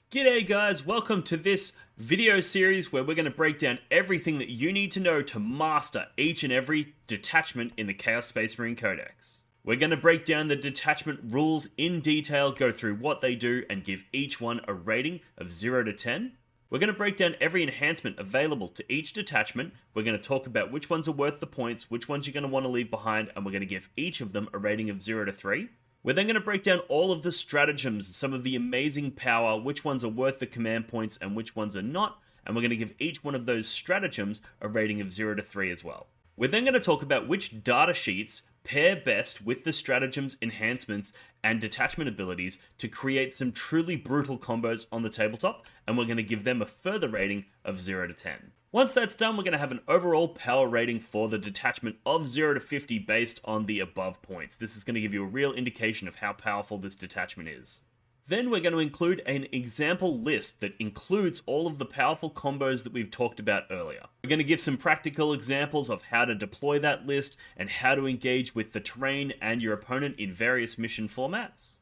G'day guys, welcome to this video series where we're going to break down everything that you need to know to master each and every detachment in the Chaos Space Marine Codex. We're going to break down the detachment rules in detail, go through what they do, and give each one a rating of 0 to 10. We're going to break down every enhancement available to each detachment. We're going to talk about which ones are worth the points, which ones you're going to want to leave behind, and we're going to give each of them a rating of 0 to 3. We're then going to break down all of the stratagems, some of the amazing power, which ones are worth the command points and which ones are not, and we're going to give each one of those stratagems a rating of 0 to 3 as well. We're then going to talk about which data sheets pair best with the stratagems, enhancements, and detachment abilities to create some truly brutal combos on the tabletop, and we're going to give them a further rating of 0 to 10. Once that's done, we're going to have an overall power rating for the detachment of 0 to 50 based on the above points. This is going to give you a real indication of how powerful this detachment is. Then we're going to include an example list that includes all of the powerful combos that we've talked about earlier. We're going to give some practical examples of how to deploy that list and how to engage with the terrain and your opponent in various mission formats.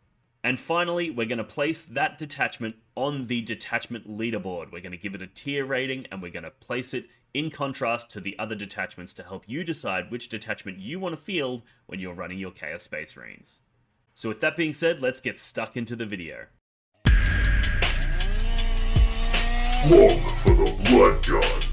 And finally, we're going to place that detachment on the detachment leaderboard. We're going to give it a tier rating and we're going to place it in contrast to the other detachments to help you decide which detachment you want to field when you're running your Chaos Space Marines. So with that being said, let's get stuck into the video. Look for the Blood God.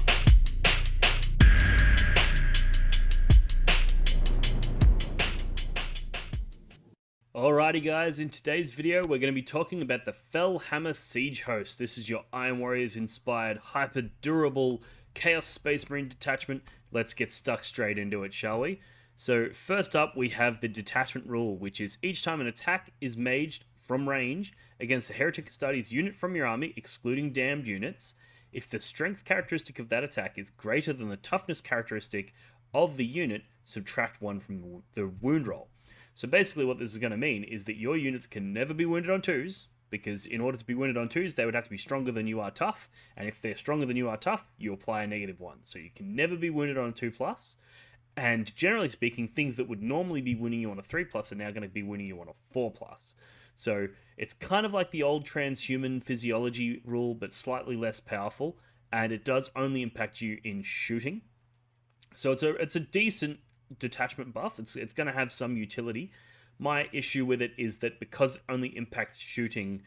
Alrighty guys, in today's video we're going to be talking about the Fellhammer Siege Host. This is your Iron Warriors inspired, hyper durable Chaos Space Marine detachment. Let's get stuck straight into it, shall we? So first up we have the detachment rule, which is each time an attack is maged from range against a Heretic Astartes unit from your army, excluding damned units, if the strength characteristic of that attack is greater than the toughness characteristic of the unit, subtract 1 from the wound roll. So basically what this is going to mean is that your units can never be wounded on 2s, because in order to be wounded on 2s, they would have to be stronger than you are tough, and if they're stronger than you are tough, you apply a -1. So you can never be wounded on a 2+, and generally speaking, things that would normally be winning you on a 3+ are now going to be winning you on a 4+. So it's kind of like the old transhuman physiology rule, but slightly less powerful, and it does only impact you in shooting. So it's a decent detachment buff. It's going to have some utility. My issue with it is that because it only impacts shooting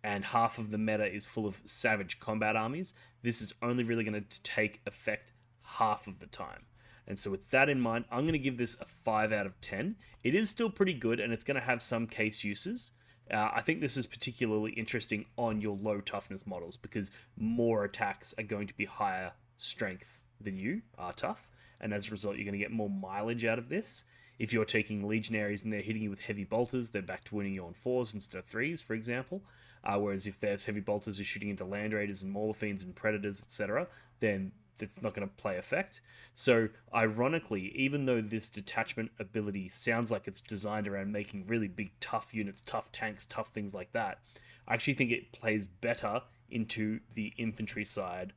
and half of the meta is full of savage combat armies, this is only really going to take effect half of the time. And so with that in mind, I'm going to give this a 5 out of 10. It is still pretty good, and it's going to have some case uses. I think this is particularly interesting on your low toughness models, because more attacks are going to be higher strength than you are tough, and as a result you're going to get more mileage out of this. If you're taking legionaries and they're hitting you with heavy bolters, they're back to winning you on 4s instead of 3s, for example. Whereas if there's heavy bolters are shooting into land raiders and maulers and predators, etc., then it's not going to play effect. So ironically, even though this detachment ability sounds like it's designed around making really big tough units, tough tanks, tough things like that, I actually think it plays better into the infantry side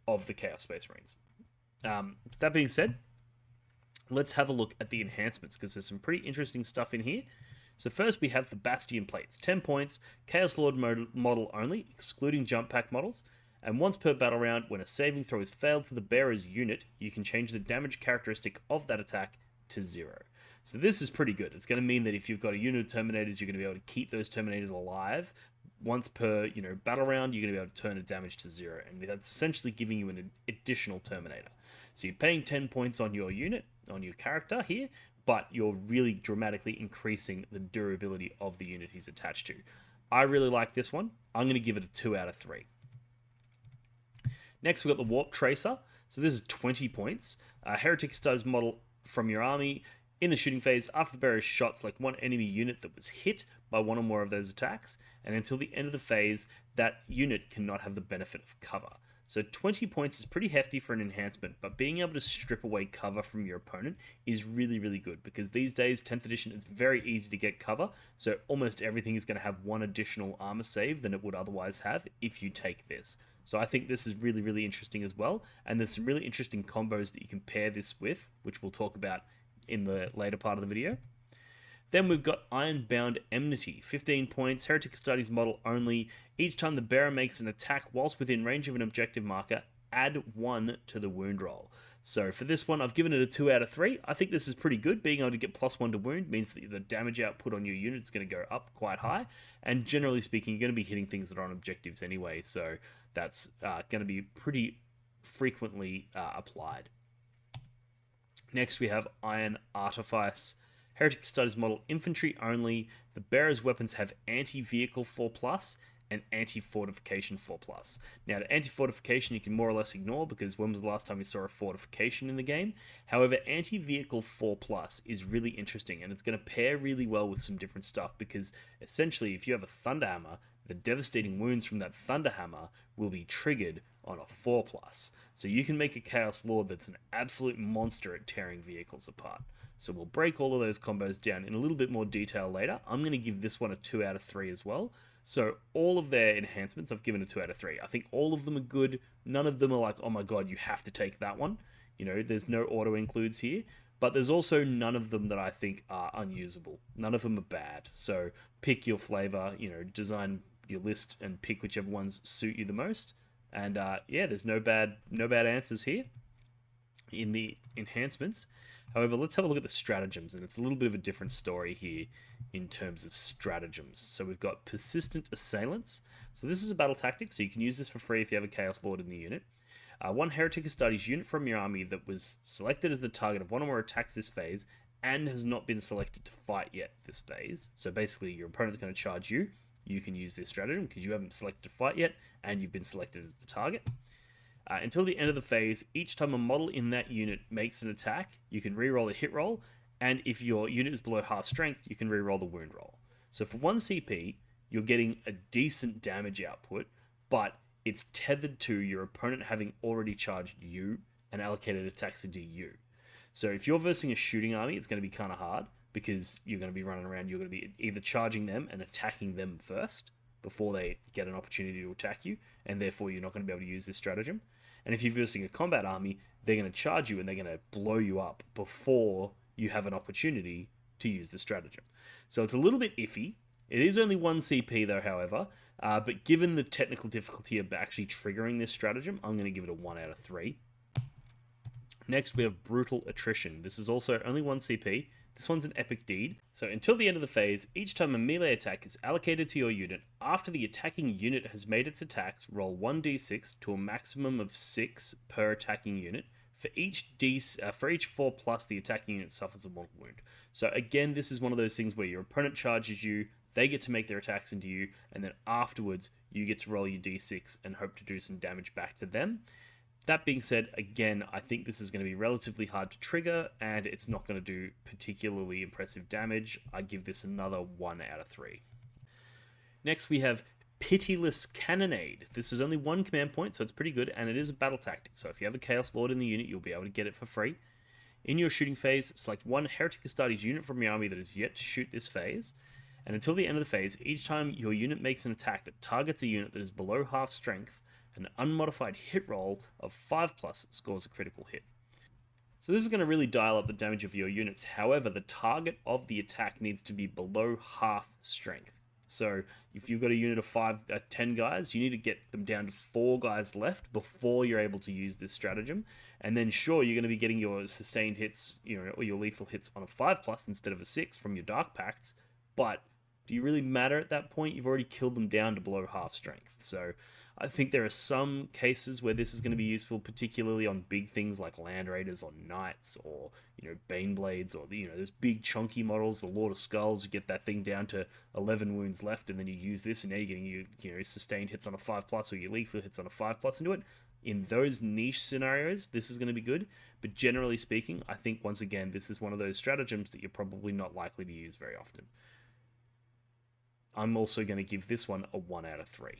of the Chaos Space Marines. That being said, let's have a look at the enhancements, because there's some pretty interesting stuff in here. So first we have the Bastion plates, 10 points, Chaos Lord model only, excluding jump pack models, and once per battle round, when a saving throw is failed for the bearer's unit, you can change the damage characteristic of that attack to 0. So this is pretty good. It's going to mean that if you've got a unit of Terminators, you're going to be able to keep those Terminators alive. Once per battle round, you're going to be able to turn the damage to 0, and that's essentially giving you an additional Terminator. So you're paying 10 points on your unit, on your character here, but you're really dramatically increasing the durability of the unit he's attached to. I really like this one. I'm going to give it a 2 out of 3. Next, we've got the Warp Tracer. So this is 20 points. Heretic Astartes model from your army. In the shooting phase, after the bearer shot, select one enemy unit that was hit by one or more of those attacks, and until the end of the phase, that unit cannot have the benefit of cover. So 20 points is pretty hefty for an enhancement, but being able to strip away cover from your opponent is really, really good, because these days, 10th edition, it's very easy to get cover, so almost everything is going to have one additional armor save than it would otherwise have if you take this. So I think this is really, really interesting as well, and there's some really interesting combos that you can pair this with, which we'll talk about in the later part of the video. Then we've got Ironbound Enmity, 15 points, Heretic Astartes model only. Each time the bearer makes an attack whilst within range of an objective marker, add 1 to the wound roll. So for this one, I've given it a 2 out of 3. I think this is pretty good. Being able to get +1 to wound means that the damage output on your unit is going to go up quite high. And generally speaking, you're going to be hitting things that are on objectives anyway. So that's going to be pretty frequently applied. Next, we have Iron Artifice. Heretic Studies model infantry only. The bearer's weapons have anti-vehicle 4+, and anti-fortification 4+. Now, the anti-fortification you can more or less ignore because when was the last time you saw a fortification in the game? However, anti-vehicle 4+ is really interesting, and it's going to pair really well with some different stuff because essentially, if you have a Thunderhammer, the devastating wounds from that Thunderhammer will be triggered on a 4+. So you can make a Chaos Lord that's an absolute monster at tearing vehicles apart. So we'll break all of those combos down in a little bit more detail later. I'm going to give this one a 2 out of 3 as well. So all of their enhancements, I've given a 2 out of 3. I think all of them are good. None of them are like, oh my god, you have to take that one. You know, there's no auto includes here. But there's also none of them that I think are unusable. None of them are bad. So pick your flavor, you know, design your list and pick whichever ones suit you the most. And yeah, there's no bad answers here in the enhancements. However, let's have a look at the stratagems, and it's a little bit of a different story here in terms of stratagems. So we've got persistent assailants. So this is a battle tactic, so you can use this for free if you have a Chaos Lord in the unit. One Heretic Astartes unit from your army that was selected as the target of one or more attacks this phase and has not been selected to fight yet this phase. So basically, your opponent's going to charge you. You can use this stratagem because you haven't selected to fight yet and you've been selected as the target. Until the end of the phase, each time a model in that unit makes an attack, you can reroll a hit roll, and if your unit is below half strength, you can reroll the wound roll. So for 1 CP, you're getting a decent damage output, but it's tethered to your opponent having already charged you and allocated attacks into you. So if you're versing a shooting army, it's going to be kind of hard because you're going to be running around, you're going to be either charging them and attacking them first before they get an opportunity to attack you, and therefore you're not going to be able to use this stratagem. And if you're versing a combat army, they're going to charge you and they're going to blow you up before you have an opportunity to use the stratagem. So it's a little bit iffy. It is only 1 CP though, however, but given the technical difficulty of actually triggering this stratagem, I'm going to give it a 1 out of 3. Next, we have Brutal Attrition. This is also only 1 CP. This one's an epic deed. So until the end of the phase, each time a melee attack is allocated to your unit, after the attacking unit has made its attacks, roll 1d6 to a maximum of 6 per attacking unit. For each 4+, the attacking unit suffers a mortal wound. So again, this is one of those things where your opponent charges you, they get to make their attacks into you, and then afterwards, you get to roll your d6 and hope to do some damage back to them. That being said, again, I think this is going to be relatively hard to trigger, and it's not going to do particularly impressive damage. I give this another 1 out of 3. Next, we have Pitiless Cannonade. This is only 1 command point, so it's pretty good, and it is a battle tactic. So if you have a Chaos Lord in the unit, you'll be able to get it for free. In your shooting phase, select 1 Heretic Astartes unit from your army that is yet to shoot this phase. And until the end of the phase, each time your unit makes an attack that targets a unit that is below half strength, an unmodified hit roll of 5+ scores a critical hit. So this is going to really dial up the damage of your units. However, the target of the attack needs to be below half strength. So if you've got a unit of 10 guys, you need to get them down to 4 guys left before you're able to use this stratagem. And then sure, you're going to be getting your sustained hits, or your lethal hits on a 5+ instead of a 6 from your Dark Pacts. But do you really matter at that point? You've already killed them down to below half strength. So I think there are some cases where this is going to be useful, particularly on big things like Land Raiders or Knights or, Baneblades or, those big chunky models, the Lord of Skulls. You get that thing down to 11 wounds left and then you use this and now you're getting your sustained hits on a 5+ or your lethal hits on a 5+ into it. In those niche scenarios, this is going to be good. But generally speaking, I think once again, this is one of those stratagems that you're probably not likely to use very often. I'm also going to give this one a 1 out of 3.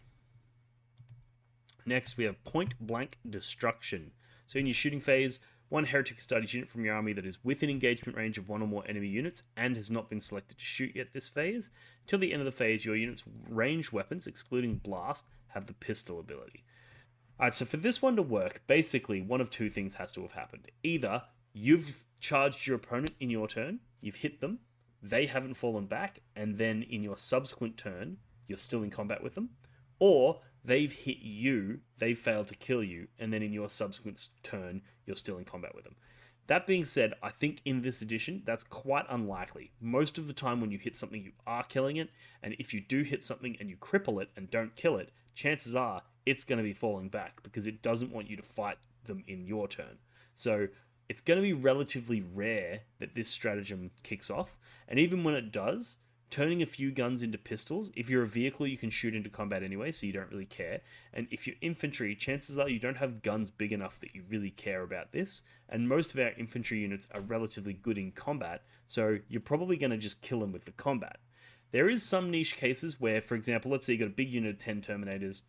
Next, we have Point Blank Destruction. So in your shooting phase, 1 Heretic Astartes unit from your army that is within engagement range of 1 or more enemy units and has not been selected to shoot yet this phase. Till the end of the phase, your unit's ranged weapons, excluding Blast, have the pistol ability. Alright, so for this one to work, basically one of 2 things has to have happened. Either you've charged your opponent in your turn, you've hit them, they haven't fallen back, and then in your subsequent turn, you're still in combat with them, or they've hit you, they've failed to kill you, and then in your subsequent turn, you're still in combat with them. That being said, I think in this edition, that's quite unlikely. Most of the time when you hit something, you are killing it, and if you do hit something and you cripple it and don't kill it, chances are it's going to be falling back because it doesn't want you to fight them in your turn. So it's going to be relatively rare that this stratagem kicks off, and even when it does, turning a few guns into pistols, if you're a vehicle, you can shoot into combat anyway, so you don't really care. And if you're infantry, chances are you don't have guns big enough that you really care about this. And most of our infantry units are relatively good in combat, so you're probably going to just kill them with the combat. There is some niche cases where, for example, let's say you've got a big unit of 10 Terminators,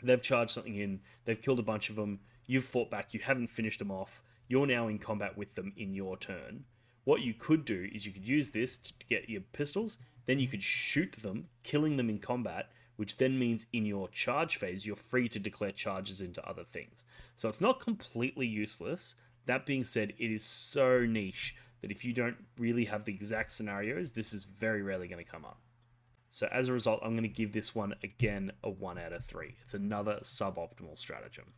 they've charged something in, they've killed a bunch of them, you've fought back, you haven't finished them off, you're now in combat with them in your turn. What you could do is you could use this to get your pistols, then you could shoot them, killing them in combat, which then means in your charge phase, you're free to declare charges into other things. So it's not completely useless. That being said, it is so niche that if you don't really have the exact scenarios, this is very rarely going to come up. So as a result, I'm going to give this one, again, a 1 out of 3. It's another suboptimal stratagem.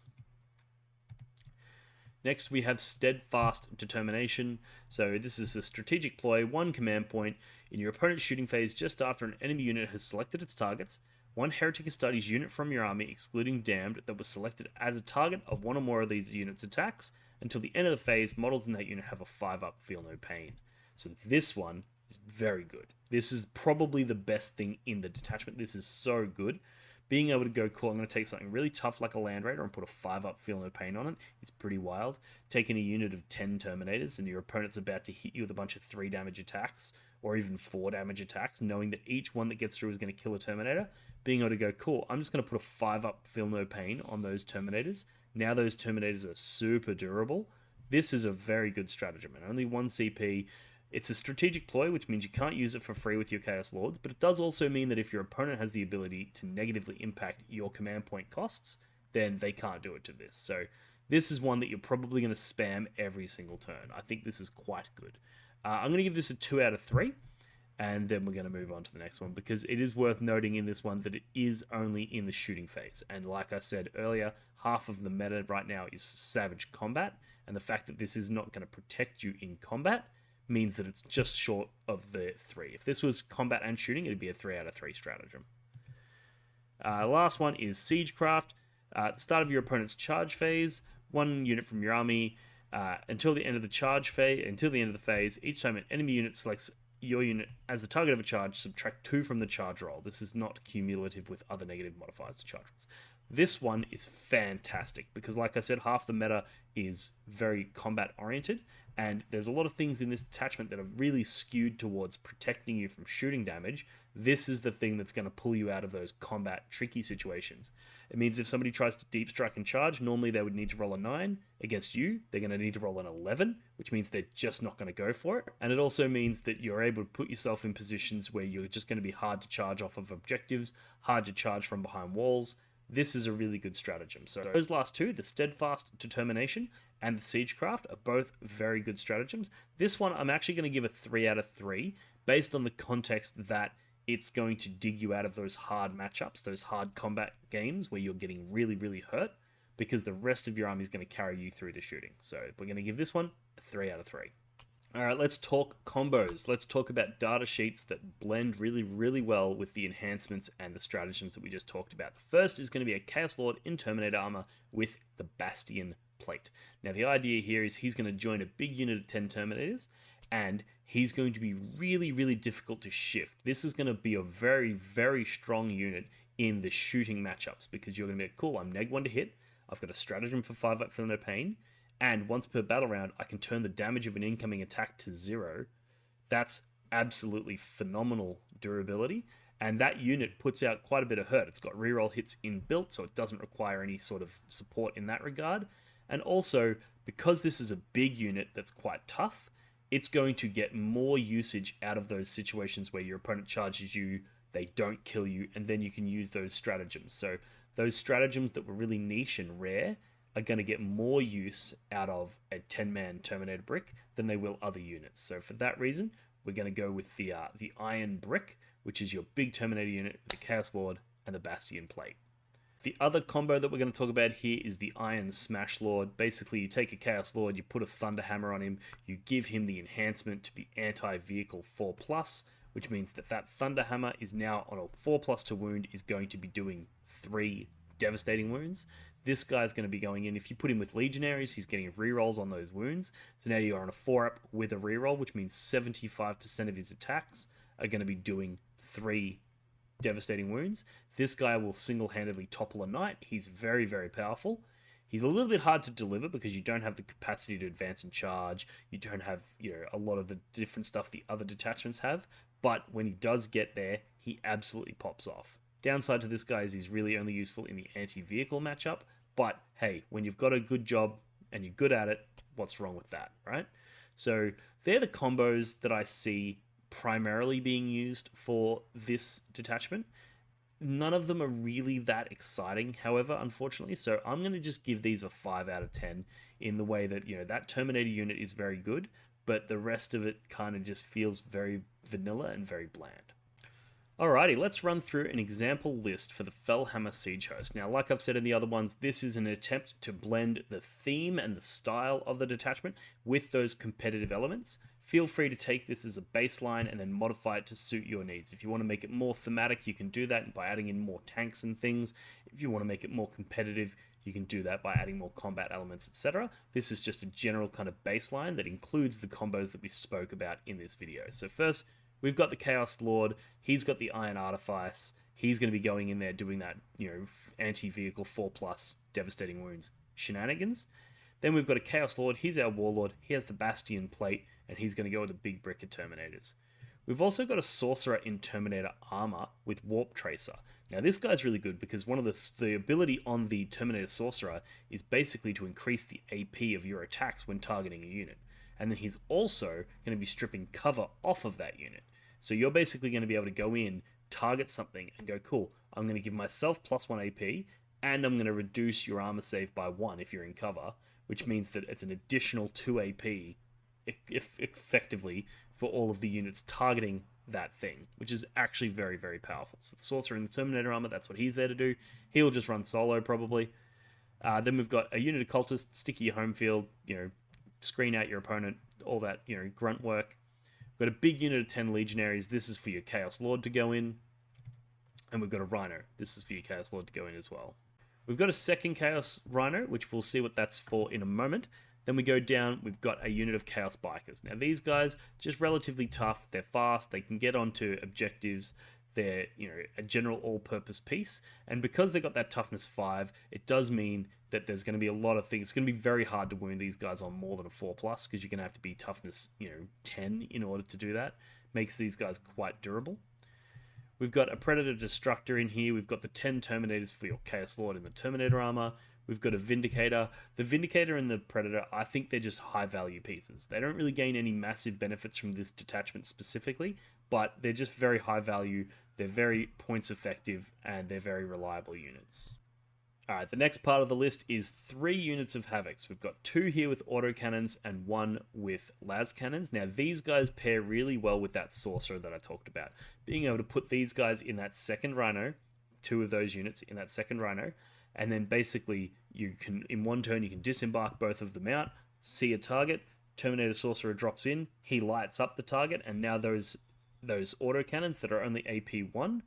Next, we have Steadfast Determination. So this is a strategic ploy, 1 command point. In your opponent's shooting phase, just after an enemy unit has selected its targets, 1 Heretic Astartes unit from your army, excluding Damned, that was selected as a target of one or more of these units' attacks. Until the end of the phase, models in that unit have a 5-up, feel no pain. So this one is very good. This is probably the best thing in the detachment. This is so good. Being able to go, cool, I'm going to take something really tough like a Land Raider and put a 5-up, feel no pain on it. It's pretty wild. Taking a unit of 10 Terminators and your opponent's about to hit you with a bunch of 3 damage attacks or even 4 damage attacks, knowing that each one that gets through is going to kill a Terminator. Being able to go, cool, I'm just going to put a 5-up, feel no pain on those Terminators. Now those Terminators are super durable. This is a very good stratagem, and only 1 CP. It's a strategic ploy, which means you can't use it for free with your Chaos Lords, but it does also mean that if your opponent has the ability to negatively impact your command point costs, then they can't do it to this. So this is one that you're probably going to spam every single turn. I think this is quite good. I'm going to give this a 2 out of 3, and then we're going to move on to the next one, because it is worth noting in this one that it is only in the shooting phase. And like I said earlier, half of the meta right now is Savage Combat, and the fact that this is not going to protect you in combat means that it's just short of the 3. If this was combat and shooting, it'd be a 3 out of 3 stratagem. Last one is Siegecraft. At the start of your opponent's charge phase, 1 unit from your army, until the end of the phase, each time an enemy unit selects your unit as the target of a charge, subtract 2 from the charge roll. This is not cumulative with other negative modifiers to charge rolls. This one is fantastic because, like I said, half the meta is very combat oriented, and there's a lot of things in this detachment that are really skewed towards protecting you from shooting damage. This is the thing that's going to pull you out of those combat tricky situations. It means if somebody tries to deep strike and charge, normally they would need to roll a 9. Against you, they're going to need to roll an 11, which means they're just not going to go for it. And it also means that you're able to put yourself in positions where you're just going to be hard to charge off of objectives, hard to charge from behind walls. This is a really good stratagem. So those last two, the Steadfast Determination and the Siegecraft, are both very good stratagems. This one I'm actually going to give a 3 out of 3 based on the context that it's going to dig you out of those hard matchups, those hard combat games where you're getting really, really hurt, because the rest of your army is going to carry you through the shooting. So we're going to give this one a 3 out of 3. All right, let's talk combos. Let's talk about data sheets that blend really, really well with the enhancements and the stratagems that we just talked about. The first is going to be a Chaos Lord in Terminator armor with the Bastion plate. Now, the idea here is he's going to join a big unit of 10 Terminators, and he's going to be really, really difficult to shift. This is going to be a very, very strong unit in the shooting matchups, because you're going to be, cool, I'm neg 1 to hit, I've got a stratagem for 5 up for no pain, and once per battle round, I can turn the damage of an incoming attack to 0. That's absolutely phenomenal durability, and that unit puts out quite a bit of hurt. It's got reroll hits inbuilt, so it doesn't require any sort of support in that regard. And also, because this is a big unit that's quite tough, it's going to get more usage out of those situations where your opponent charges you, they don't kill you, and then you can use those stratagems. So those stratagems that were really niche and rare are going to get more use out of a 10-man Terminator brick than they will other units. So for that reason, we're going to go with the Iron Brick, which is your big Terminator unit with the Chaos Lord and the Bastion Plate. The other combo that we're going to talk about here is the Iron Smash Lord. Basically, you take a Chaos Lord, you put a Thunderhammer on him, you give him the enhancement to be anti-vehicle 4+, which means that that Thunderhammer is now on a 4+ to wound, is going to be doing 3 devastating wounds. This guy's going to be going in, if you put him with Legionaries, he's getting rerolls on those wounds. So now you are on a 4-up with a reroll, which means 75% of his attacks are going to be doing 3 devastating wounds. This guy will single-handedly topple a knight. He's very, very powerful. He's a little bit hard to deliver because you don't have the capacity to advance and charge. You don't have, a lot of the different stuff the other detachments have. But when he does get there, he absolutely pops off. Downside to this guy is he's really only useful in the anti-vehicle matchup. But hey, when you've got a good job and you're good at it, what's wrong with that, right? So they're the combos that I see primarily being used for this detachment. None of them are really that exciting, however, unfortunately. So I'm going to just give these a 5 out of 10 in the way that, that Terminator unit is very good, but the rest of it kind of just feels very vanilla and very bland. Alrighty, let's run through an example list for the Fellhammer Siege Host. Now, like I've said in the other ones, this is an attempt to blend the theme and the style of the detachment with those competitive elements. Feel free to take this as a baseline and then modify it to suit your needs. If you want to make it more thematic, you can do that by adding in more tanks and things. If you want to make it more competitive, you can do that by adding more combat elements, etc. This is just a general kind of baseline that includes the combos that we spoke about in this video. So first, we've got the Chaos Lord. He's got the Iron Artifice. He's going to be going in there doing that, anti-vehicle 4+ devastating wounds shenanigans. Then we've got a Chaos Lord. He's our Warlord. He has the Bastion Plate, and he's going to go with a big brick of Terminators. We've also got a Sorcerer in Terminator Armor with Warp Tracer. Now, this guy's really good because one of the ability on the Terminator Sorcerer is basically to increase the AP of your attacks when targeting a unit. And then he's also going to be stripping cover off of that unit. So you're basically going to be able to go in, target something, and go, cool, I'm going to give myself +1 AP, and I'm going to reduce your armor save by 1 if you're in cover, which means that it's an additional 2 AP effectively for all of the units targeting that thing, which is actually very, very powerful. So the Sorcerer in the Terminator Armor, that's what he's there to do. He'll just run solo, probably. Then we've got a unit of Cultists, stick to your home field, screen out your opponent, all that, grunt work. We've got a big unit of 10 Legionaries. This is for your Chaos Lord to go in. And we've got a Rhino. This is for your Chaos Lord to go in as well. We've got a second Chaos Rhino, which we'll see what that's for in a moment. Then we go down, we've got a unit of Chaos Bikers. Now these guys, just relatively tough, they're fast, they can get onto objectives, they're a general all-purpose piece, and because they got that toughness 5, it does mean that there's going to be a lot of things. It's going to be very hard to wound these guys on more than a 4+, because you're going to have to be toughness 10 in order to do that. Makes these guys quite durable. We've got a Predator Destructor in here. We've got the 10 Terminators for your Chaos Lord in the Terminator Armor. We've got a Vindicator. The Vindicator and the Predator, I think they're just high-value pieces. They don't really gain any massive benefits from this detachment specifically, but they're just very high-value, they're very points-effective, and they're very reliable units. Alright, the next part of the list is 3 units of Havocs. We've got 2 here with autocannons and 1 with las cannons. Now, these guys pair really well with that Sorcerer that I talked about. Being able to put these guys in that second Rhino, 2 of those units in that second Rhino, and then basically you can, in one turn, you can disembark both of them out, see a target, Terminator Sorcerer drops in, he lights up the target, and now those autocannons that are only AP 1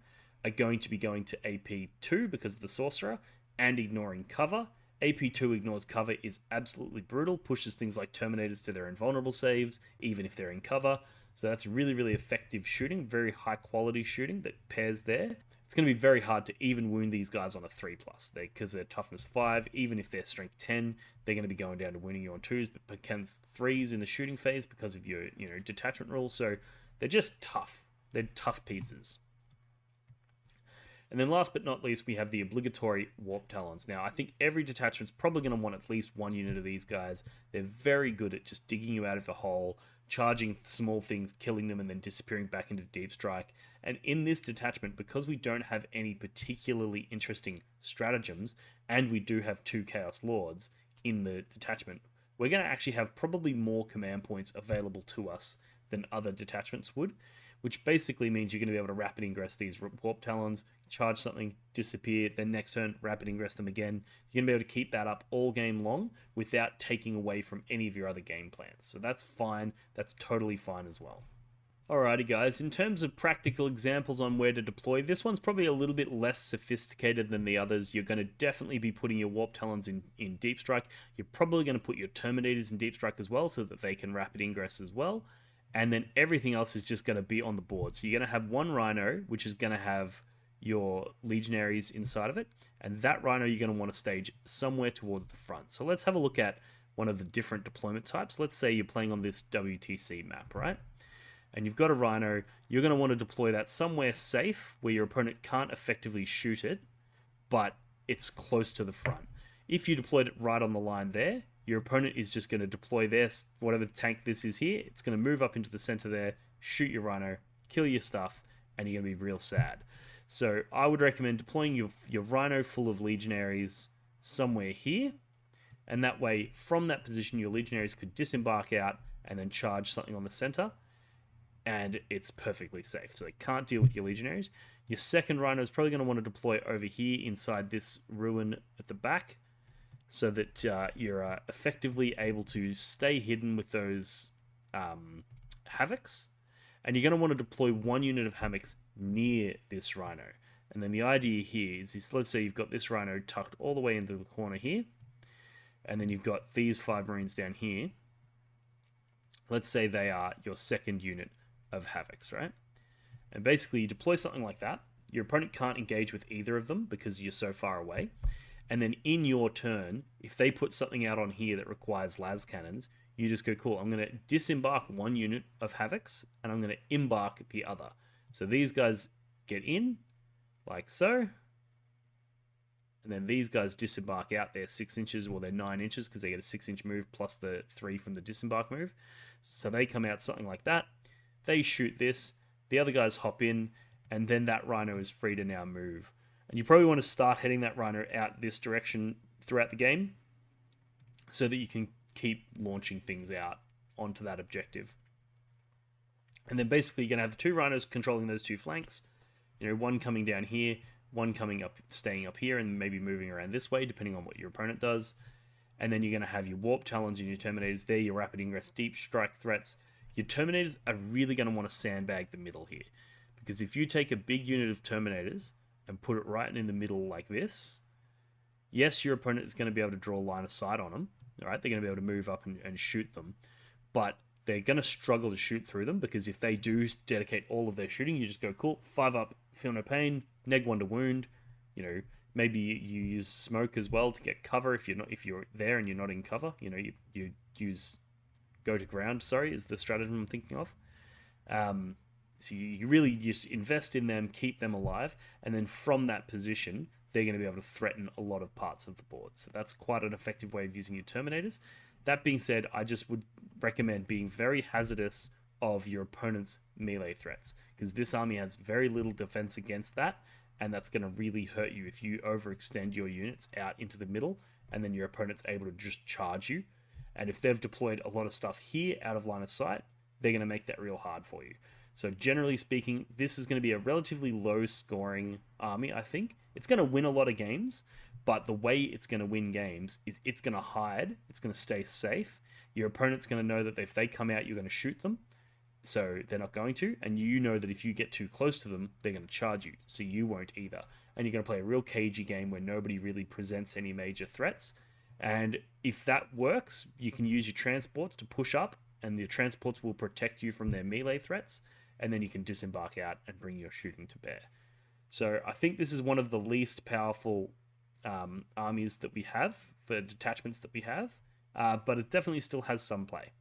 are going to be going to AP 2 because of the Sorcerer, and ignoring cover. AP 2 ignores cover is absolutely brutal, pushes things like Terminators to their invulnerable saves, even if they're in cover. So that's really, really effective shooting, very high quality shooting that pairs there. It's going to be very hard to even wound these guys on a 3+, because they're toughness 5, even if they're strength 10, they're going to be going down to wounding you on 2s, but becomes 3s in the shooting phase because of your detachment rules, so they're just tough. They're tough pieces. And then last but not least, we have the obligatory Warp Talons. Now, I think every detachment's probably going to want at least 1 unit of these guys. They're very good at just digging you out of a hole, charging small things, killing them, and then disappearing back into Deep Strike. And in this detachment, because we don't have any particularly interesting stratagems, and we do have 2 Chaos Lords in the detachment, we're going to actually have probably more command points available to us than other detachments would, which basically means you're going to be able to rapid ingress these warp talons, charge something, disappear, then next turn rapid ingress them again. You're going to be able to keep that up all game long without taking away from any of your other game plans. So that's fine. That's totally fine as well. Alrighty guys, in terms of practical examples on where to deploy, this one's probably a little bit less sophisticated than the others. You're going to definitely be putting your Warp Talons in Deep Strike. You're probably going to put your Terminators in Deep Strike as well so that they can rapid ingress as well. And then everything else is just going to be on the board. So you're going to have one Rhino, which is going to have your Legionaries inside of it. And that Rhino you're going to want to stage somewhere towards the front. So let's have a look at one of the different deployment types. Let's say you're playing on this WTC map, right? And you've got a Rhino, you're going to want to deploy that somewhere safe where your opponent can't effectively shoot it, but it's close to the front. If you deployed it right on the line there, your opponent is just going to deploy their, whatever tank this is here, it's going to move up into the center there, shoot your Rhino, kill your stuff, and you're going to be real sad. So I would recommend deploying your Rhino full of Legionaries somewhere here, and that way, from that position, your Legionaries could disembark out and then charge something on the center, and it's perfectly safe. So they can't deal with your Legionaries. Your second Rhino is probably going to want to deploy over here inside this ruin at the back so that you're effectively able to stay hidden with those Havocs. And you're going to want to deploy one unit of Havocs near this Rhino. And then the idea here is let's say you've got this Rhino tucked all the way into the corner here, and then you've got these 5 Marines down here. Let's say they are your second unit of Havocs, right? And basically you deploy something like that. Your opponent can't engage with either of them because you're so far away. And then in your turn, if they put something out on here that requires las cannons, you just go, cool, I'm going to disembark one unit of Havocs and I'm going to embark the other. So these guys get in, like so. And then these guys disembark out. They're 6 inches, or they're 9 inches because they get a 6-inch move plus the 3 from the disembark move. So they come out something like that. They shoot this, the other guys hop in, and then that Rhino is free to now move. And you probably want to start heading that Rhino out this direction throughout the game so that you can keep launching things out onto that objective. And then basically you're going to have the 2 Rhinos controlling those 2 flanks. You know, one coming down here, one coming up, staying up here, and maybe moving around this way, depending on what your opponent does. And then you're going to have your Warp Talons and your Terminators there, your Rapid Ingress Deep Strike threats. Your Terminators are really going to want to sandbag the middle here. Because if you take a big unit of Terminators and put it right in the middle like this, yes, your opponent is going to be able to draw a line of sight on them. All right, they're going to be able to move up and shoot them. But they're going to struggle to shoot through them because if they do dedicate all of their shooting, you just go, cool, 5 up, feel no pain, neg 1 to wound. You know, maybe you use smoke as well to get cover if you're there and you're not in cover. You know, you use go to ground, sorry, is the stratagem I'm thinking of. So you really just invest in them, keep them alive, and then from that position, they're going to be able to threaten a lot of parts of the board. So that's quite an effective way of using your Terminators. That being said, I just would recommend being very hazardous of your opponent's melee threats, because this army has very little defense against that, and that's going to really hurt you if you overextend your units out into the middle, and then your opponent's able to just charge you. And if they've deployed a lot of stuff here out of line of sight, they're going to make that real hard for you. So generally speaking, this is going to be a relatively low scoring army, I think. It's going to win a lot of games, but the way it's going to win games is it's going to hide, it's going to stay safe. Your opponent's going to know that if they come out, you're going to shoot them. So they're not going to, and you know that if you get too close to them, they're going to charge you, so you won't either. And you're going to play a real cagey game where nobody really presents any major threats. And if that works, you can use your transports to push up, and the transports will protect you from their melee threats, and then you can disembark out and bring your shooting to bear. So I think this is one of the least powerful armies that we have, for detachments that we have, but it definitely still has some play.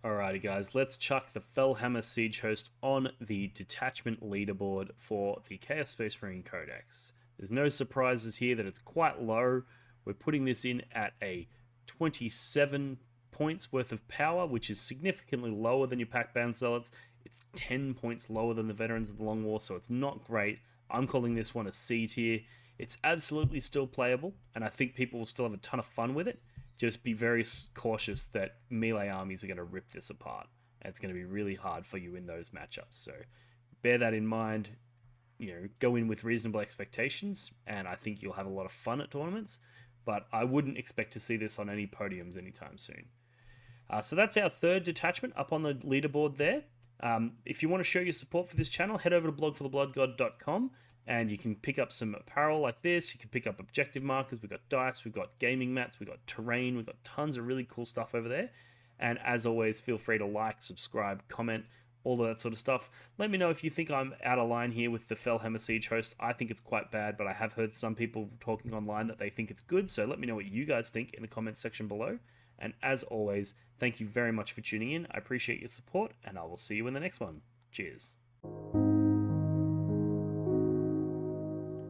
Alrighty guys, let's chuck the Fellhammer Siege Host on the Detachment leaderboard for the Chaos Space Marine Codex. There's no surprises here that it's quite low. We're putting this in at a 27 points worth of power, which is significantly lower than your Pack Band Zealots. It's 10 points lower than the Veterans of the Long War, so it's not great. I'm calling this one a C tier. It's absolutely still playable, and I think people will still have a ton of fun with it. Just be very cautious that melee armies are going to rip this apart. and it's going to be really hard for you in those matchups. So bear that in mind. Go in with reasonable expectations, and I think you'll have a lot of fun at tournaments, but I wouldn't expect to see this on any podiums anytime soon. So that's our third detachment up on the leaderboard there. If you want to show your support for this channel, head over to blogforthebloodgod.com, and you can pick up some apparel like this. You can pick up objective markers. We've got dice, we've got gaming mats, we've got terrain, we've got tons of really cool stuff over there. And as always, feel free to like, subscribe, comment, all of that sort of stuff. Let me know if you think I'm out of line here with the Fellhammer Siege host. I think it's quite bad, but I have heard some people talking online that they think it's good, so let me know what you guys think in the comments section below. And as always, thank you very much for tuning in. I appreciate your support, and I will see you in the next one. Cheers.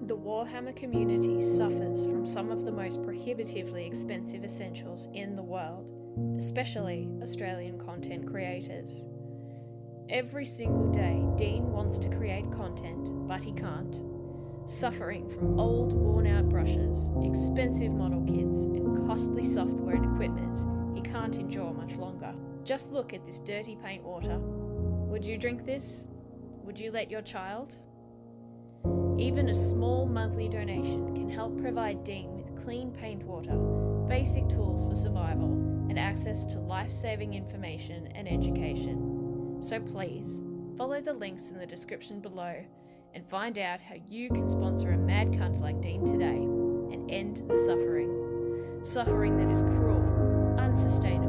The Warhammer community suffers from some of the most prohibitively expensive essentials in the world, especially Australian content creators. Every single day, Dean wants to create content, but he can't. Suffering from old, worn-out brushes, expensive model kits, and costly software and equipment he can't endure much longer. Just look at this dirty paint water. Would you drink this? Would you let your child? Even a small monthly donation can help provide Dean with clean paint water, basic tools for survival, and access to life-saving information and education. So please, follow the links in the description below and find out how you can sponsor a mad cunt like Dean today and end the suffering. Suffering that is cruel, unsustainable,